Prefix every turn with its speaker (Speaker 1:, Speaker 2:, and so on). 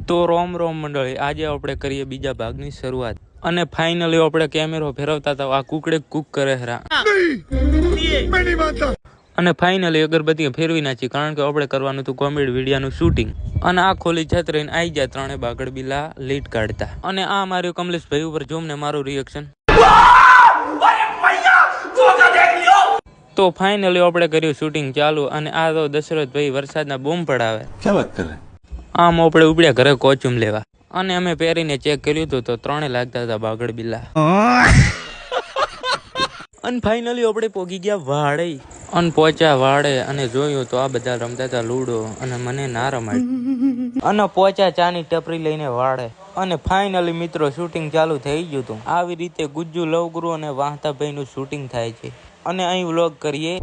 Speaker 1: તો રોમ રોમ મંડળી, આજે આપણે કરીએ બીજા ભાગની શરૂઆત અને ફાઇનલી આપણે કેમેરો ફેરવતા હતા આ કુકડે કુક કરે હરા અને ફાઇનલી અગરબત્તી ફેરવી નાખી કારણ કે આપણે કરવાનું હતું કોમેડી વિડીયોનું શૂટિંગ અને આ ખોલી છત રહીને આવી જાય ત્રણે બાગડ બિલા લીટ કાઢતા અને આ માર્યો કમલેશભાઈ ઉપર જોમ ને મારું રિએક્શન તો ફાઇનલી આપણે કર્યું શૂટિંગ ચાલુ અને આ તો દશરથભાઈ વરસાદના બૂમ પડાવે
Speaker 2: ક્યાં વાત કરે
Speaker 1: આમ આપણે ઉપડ્યા ઘરે કોચુમ લેવા અને અમે પહેરીને ચેક કર્યું હતું તો ત્રણે લાગતા હતા બાગડ બિલ્લા અને ફાઇનલી આપણે પોગી ગયા વાડે અને પહોંચ્યા વાડે અને જોયું તો આ બધા રમતા હતા લૂડો અને મને ના રમાડ અને પહોંચ્યા ચાની ટપરી લઈને વાડે અને ફાઇનલી મિત્રો શૂટિંગ ચાલુ થઈ ગયું હતું આવી રીતે ગુજ્જુ લવગુરુ અને વાહતાભાઈ નું શૂટિંગ થાય છે અને અહીં વ્લોગ કરીએ